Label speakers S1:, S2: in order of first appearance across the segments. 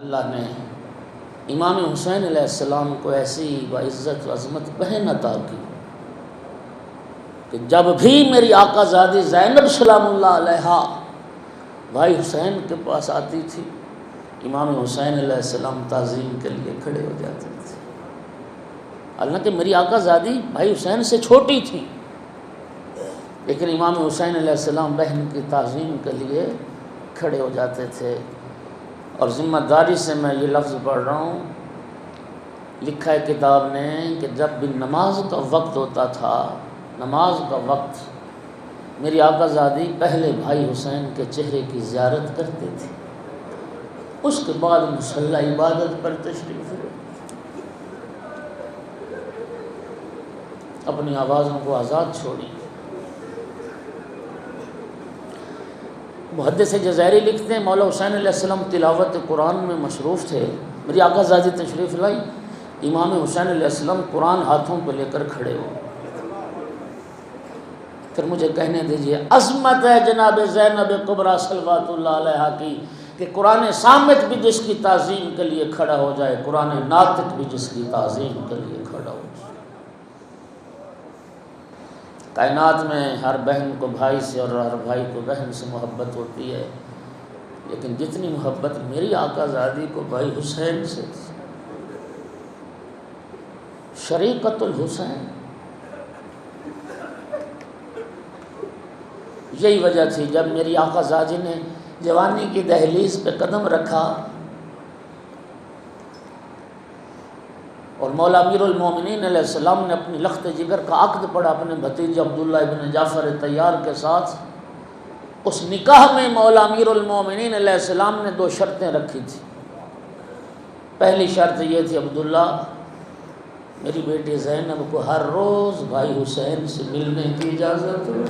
S1: اللہ نے امام حسین علیہ السلام کو ایسی باعزت و عظمت بہن عطا کی کہ جب بھی میری آقا زادی زینب سلام اللہ علیہا بھائی حسین کے پاس آتی تھی، امام حسین علیہ السلام تعظیم کے لیے کھڑے ہو جاتے تھے۔ حالانکہ میری آقا زادی بھائی حسین سے چھوٹی تھی، لیکن امام حسین علیہ السلام بہن کی تعظیم کے لیے کھڑے ہو جاتے تھے۔ اور ذمہ داری سے میں یہ لفظ پڑھ رہا ہوں، لکھا ہے کتاب نے کہ جب بھی نماز کا وقت ہوتا تھا، نماز کا وقت، میری آقا زادی پہلے بھائی حسین کے چہرے کی زیارت کرتے تھے، اس کے بعد مصلی عبادت پر تشریف لے۔ اپنی آوازوں کو آزاد چھوڑی۔ محدث جزائری لکھتے ہیں مولا حسین علیہ السلام تلاوت قرآن میں مصروف تھے، میری آقا زادی تشریف لائی، امام حسین علیہ السلام قرآن ہاتھوں پہ لے کر کھڑے ہو، پھر مجھے کہنے دیجئے عظمت ہے جناب زینب کبریٰ صلوات اللہ علیہا کی کہ قرآن صامت بھی جس کی تعظیم کے لیے کھڑا ہو جائے، قرآن ناطق بھی جس کی تعظیم کے لیے کھڑا ہو جائے۔ کائنات میں ہر بہن کو بھائی سے اور ہر بھائی کو بہن سے محبت ہوتی ہے، لیکن جتنی محبت میری آقا زادی کو بھائی حسین سے تھی، شریکت الحسین، یہی وجہ تھی جب میری آقا زادی نے جوانی کی دہلیز پہ قدم رکھا اور مولا امیر المومنین علیہ السلام نے اپنی لخت جگر کا عقد پڑھا اپنے بھتیجے عبداللہ ابن جعفر طیار کے ساتھ، اس نکاح میں مولا امیر المومنین علیہ السلام نے 2 شرطیں رکھی تھی۔ پہلی شرط یہ تھی، عبداللہ میری بیٹی زینب کو ہر روز بھائی حسین سے ملنے کی اجازت ہو،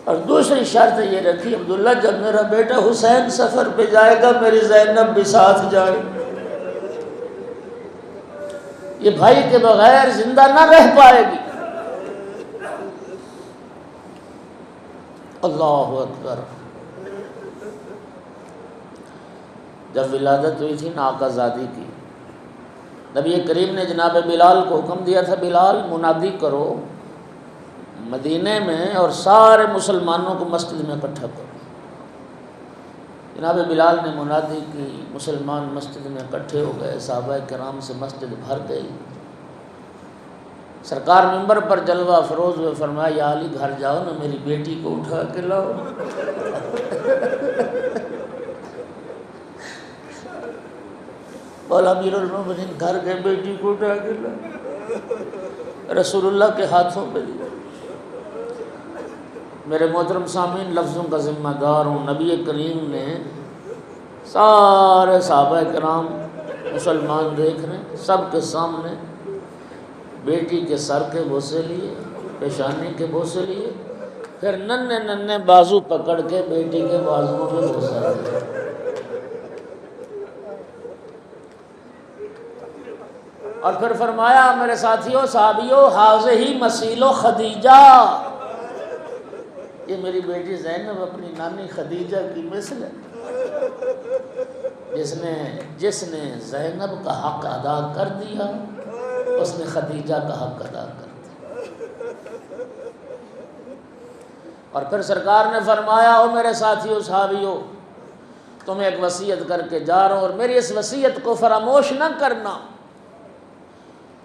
S1: اور دوسری شرط یہ رکھی، عبداللہ جب میرا بیٹا حسین سفر پہ جائے گا میری زینب بھی ساتھ جائے، یہ بھائی کے بغیر زندہ نہ رہ پائے گی۔ اللہ اکبر۔ جب ولادت ہوئی تھی نا آقا زادی کی، نبی کریم نے جناب بلال کو حکم دیا تھا، بلال منادی کرو مدینے میں اور سارے مسلمانوں کو مسجد میں اکٹھا کرو۔ جناب بلال نے منادی کی، مسلمان مسجد میں اکٹھے ہو گئے، صحابہ کرام سے مسجد بھر گئی۔ سرکار منبر پر جلوہ افروز ہوئے، فرمایا یا علی گھر جاؤ نا میری بیٹی کو اٹھا کے لاؤ۔ مولا امیر المومنین گھر کے بیٹی کو اٹھا کے لاؤ، رسول اللہ کے ہاتھوں پہ دیا۔ میرے محترم سامعین، لفظوں کا ذمہ دار ہوں، نبی کریم نے سارے صحابہ کرام مسلمان دیکھ رہے ہیں، سب کے سامنے بیٹی کے سر کے بوسے لیے، پیشانی کے بوسے لیے، پھر ننھے ننھے بازو پکڑ کے بیٹی کے بازوؤں میں بوسا دیا۔ اور پھر فرمایا میرے ساتھیوں صحابیوں، حاضہ مسیل خدیجہ، یہ میری بیٹی زینب اپنی نانی خدیجہ کی مثل ہے، جس نے زینب کا حق ادا کر دیا اس نے خدیجہ کا حق ادا کر دیا۔ اور پھر سرکار نے فرمایا او میرے ساتھیوں صحابیوں، تمہیں ایک وصیت کر کے جا رہا ہوں اور میری اس وصیت کو فراموش نہ کرنا،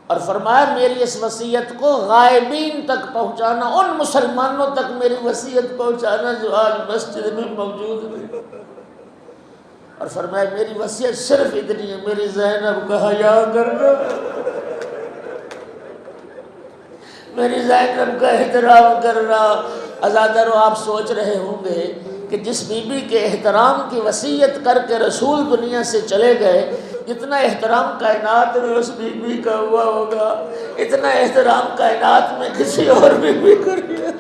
S1: اور فرمایا میری اس وصیت کو غائبین تک پہنچانا، ان مسلمانوں تک میری وصیت پہنچانا جو آج مسجد میں موجود ہیں، اور فرمایا میری وصیت صرف اتنی ہے، میری زینب کا حیا کرنا، میری زینب کا احترام کرنا۔ عزادارو، آپ سوچ رہے ہوں گے کہ جس بی بی کے احترام کی وصیت کر کے رسول دنیا سے چلے گئے، اتنا احترام کائنات میں اس بی بی کا ہوا ہوگا، اتنا احترام کائنات میں کسی اور بی بی کو نہیں۔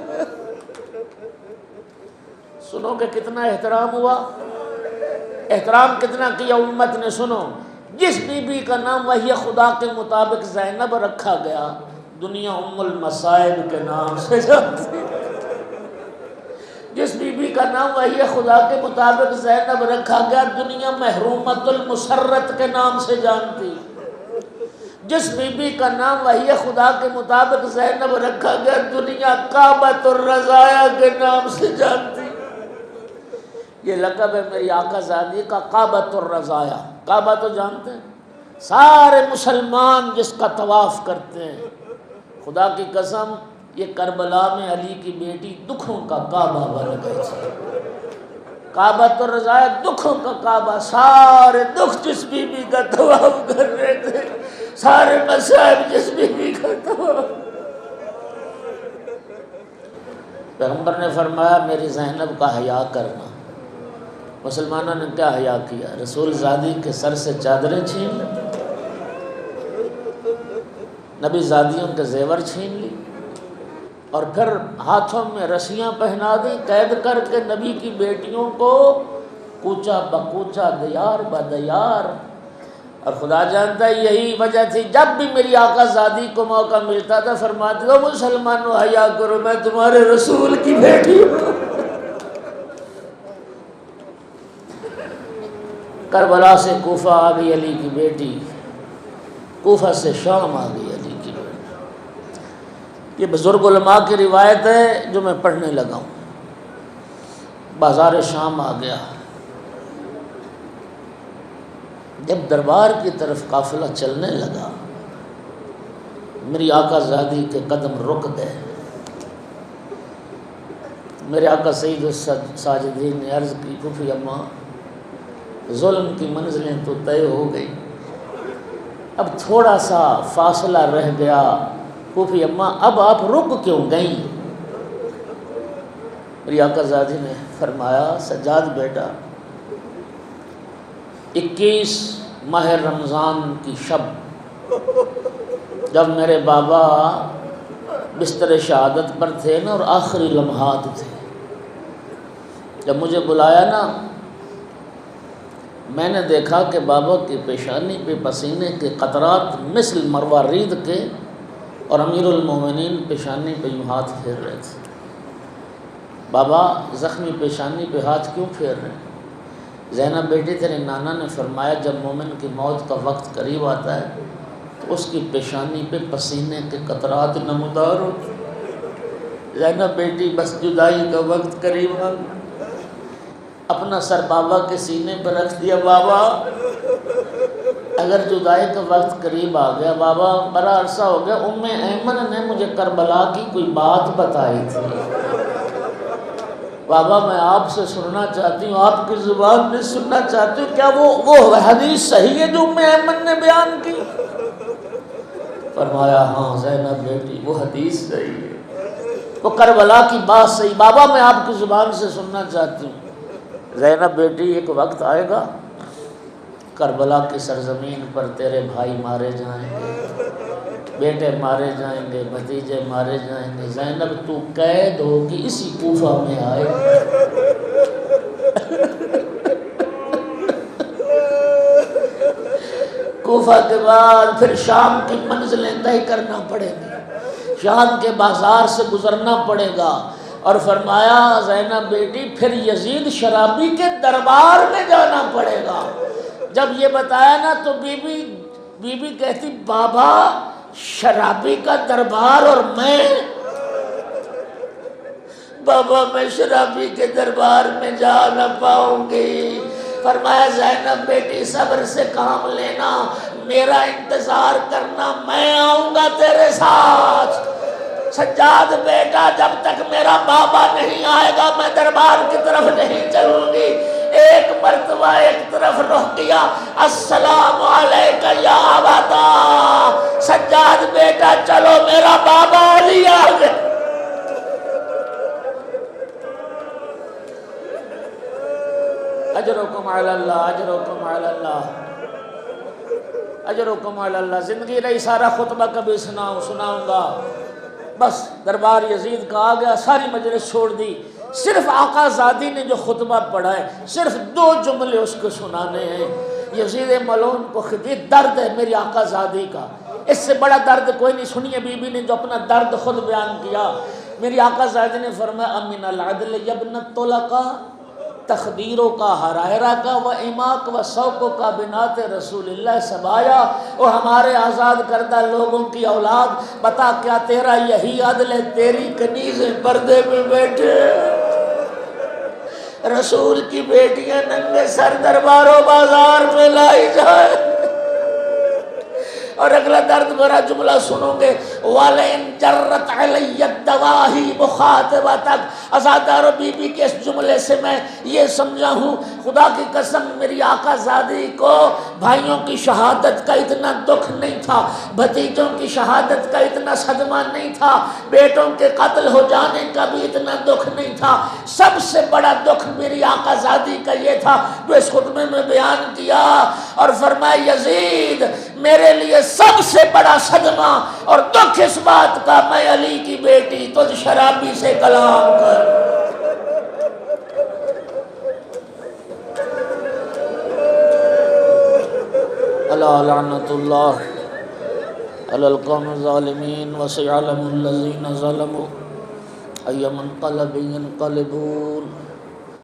S1: سنو کہ کتنا احترام ہوا، احترام کتنا کیا امت نے۔ سنو، جس بی بی کا نام وحی خدا کے مطابق زینب رکھا گیا، دنیا ام المصائب کے نام سے جانتی۔ جس بی بی کا نام وحی خدا کے مطابق زینب رکھا گیا، دنیا محرومۃ المسرت کے نام سے جانتی۔ جس بی بی کا نام وحی خدا کے مطابق زینب رکھا گیا، دنیا کعبۃ الرضایا کے نام سے جانتی۔ یہ لقب ہے میری آقا زادی کا، کعبۃ الرضایا۔ کعبہ تو جانتے ہیں، سارے مسلمان جس کا طواف کرتے ہیں۔ خدا کی قسم یہ کربلا میں علی کی بیٹی دکھوں کا کعبہ بن گئی تھی۔ کعبۃ الرضایا دکھوں کا کعبہ، سارے دکھ جس بی بی کا طواف کر رہے تھے، سارے مصائب جس بی بی کا طواف۔ پیغمبر نے فرمایا میری زینب کا حیا کرنا۔ مسلمانوں نے کیا حیا کیا؟ رسول زادی کے سر سے چادریں چھین لی، نبی زادیوں کے زیور چھین لی، اور پھر ہاتھوں میں رسیاں پہنا دی، قید کر کے نبی کی بیٹیوں کو کوچا بکوچا، دیار بدیار۔ اور خدا جانتا ہے یہی وجہ تھی، جب بھی میری آقا زادی کو موقع ملتا تھا فرماتی ہو مسلمانوں حیا کرو، میں تمہارے رسول کی بیٹی ہوں۔ کربلا سے کوفہ آ گئی علی کی بیٹی، کوفہ سے شام آ گئی علی کی بیٹی۔ یہ بزرگ علماء کی روایت ہے جو میں پڑھنے لگا ہوں۔ بازار شام آ گیا، جب دربار کی طرف قافلہ چلنے لگا، میری آقا زادی کے قدم رک گئے۔ میرے آقا سید الساجدین نے عرض کی پھوپھی اماں ظلم کی منزلیں تو طے ہو گئی، اب تھوڑا سا فاصلہ رہ گیا، پھوپھی اماں اب آپ رک کیوں گئیں؟ میری آقا زادی نے فرمایا سجاد بیٹا، 21 ماہ رمضان کی شب جب میرے بابا بستر شہادت پر تھے نا اور آخری لمحات تھے، جب مجھے بلایا نا، میں نے دیکھا کہ بابا کی پیشانی پہ پسینے کے قطرات مثل مروارید کے، اور امیر المومنین پیشانی پہ یوں ہاتھ پھیر رہے تھے۔ بابا زخمی پیشانی پہ ہاتھ کیوں پھیر رہے ہیں؟ زینب بیٹی تیرے نانا نے فرمایا جب مومن کی موت کا وقت قریب آتا ہے تو اس کی پیشانی پہ پسینے کے قطرات نمودار ہوتے ہیں۔ زینب بیٹی بس جدائی کا وقت قریب آ گیا، اپنا سر بابا کے سینے پر رکھ دیا، بابا اگر جدائی کا وقت قریب آ گیا، بابا بڑا عرصہ ہو گیا، ام ایمن نے مجھے کربلا کی کوئی بات بتائی تھی، بابا میں آپ سے سننا چاہتی ہوں، آپ کی زبان میں سننا چاہتی ہوں، کیا وہ حدیث صحیح ہے جو ام ایمن نے بیان کی؟ فرمایا ہاں زینب بیٹی وہ حدیث صحیح ہے، وہ کربلا کی بات صحیح، بابا میں آپ کی زبان سے سننا چاہتی ہوں۔ زینب بیٹی ایک وقت آئے گا کربلا کی سرزمین پر تیرے بھائی مارے جائیں گے، بیٹے مارے جائیں گے، بھتیجے مارے جائیں گے، زینب تو قید ہوگی اسی کوفہ میں آئے گا۔ کوفہ کے بعد پھر شام کی منزلیں طے کرنا پڑے گی، شام کے بازار سے گزرنا پڑے گا، اور فرمایا زینب بیٹی پھر یزید شرابی کے دربار میں جانا پڑے گا۔ جب یہ بتایا نا تو بی بی کہتی بابا شرابی کا دربار اور بابا میں شرابی کے دربار میں جا نہ پاؤں گی۔ فرمایا زینب بیٹی صبر سے کام لینا، میرا انتظار کرنا، میں آؤں گا تیرے ساتھ۔ سجاد بیٹا جب تک میرا بابا نہیں آئے گا میں دربار کی طرف نہیں چلوں گی۔ ایک مرتبہ ایک طرف رخ کیا، السلام علیکہ یا ابتا، سجاد بیٹا چلو میرا بابا علی آ گیا۔ اجرکم علی اللہ، اجرکم علی اللہ، اجرکم علی اللہ۔ زندگی رہی سارا خطبہ کبھی سناؤں گا، بس دربار یزید کا آ گیا، ساری مجلس چھوڑ دی، صرف آقا زادی نے جو خطبہ پڑھا ہے صرف 2 جملے اس کو سنانے ہیں۔ یزید ملعون کو خدید درد ہے میری آقا زادی کا، اس سے بڑا درد کوئی نہیں۔ سنیے بی بی نے جو اپنا درد خود بیان کیا، میری آقا زادی نے فرمایا امن العدل یبن الطلقا، تخدیروں کا حرائرہ کا و اماق و سوقوں کا بنات رسول اللہ سبایا، وہ ہمارے آزاد کردہ لوگوں کی اولاد، بتا کیا تیرا یہی عدل ہے؟ تیری کنیزیں پردے میں بیٹھے، رسول کی بیٹیاں ننگے سر درباروں بازار میں لائی جائے۔ اور اگلا درد بھرا جملہ سنو گے، وَلَئِن جَرَّتْ عَلَيَّ الدَّوَاهِي مُخَاطِبَتَكَ۔ ازادارو بی بی کے اس جملے سے میں یہ سمجھا ہوں، خدا کی قسم میری آقا زادی کو بھائیوں کی شہادت کا اتنا دکھ نہیں تھا، بھتیجوں کی شہادت کا اتنا صدمہ نہیں تھا، بیٹوں کے قتل ہو جانے کا بھی اتنا دکھ نہیں تھا۔ سب سے بڑا دکھ میری آقا زادی کا یہ تھا جو اس خطبے میں بیان کیا اور فرمایا یزید میرے لیے سب سے بڑا صدمہ اور دکھ اس بات کا، میں علی کی بیٹی تجھ شرابی سے کلام کر۔ الا لعنت اللہ علی القوم الظالمین وسيعلم الذین ظلموا أي منقلب ينقلبون۔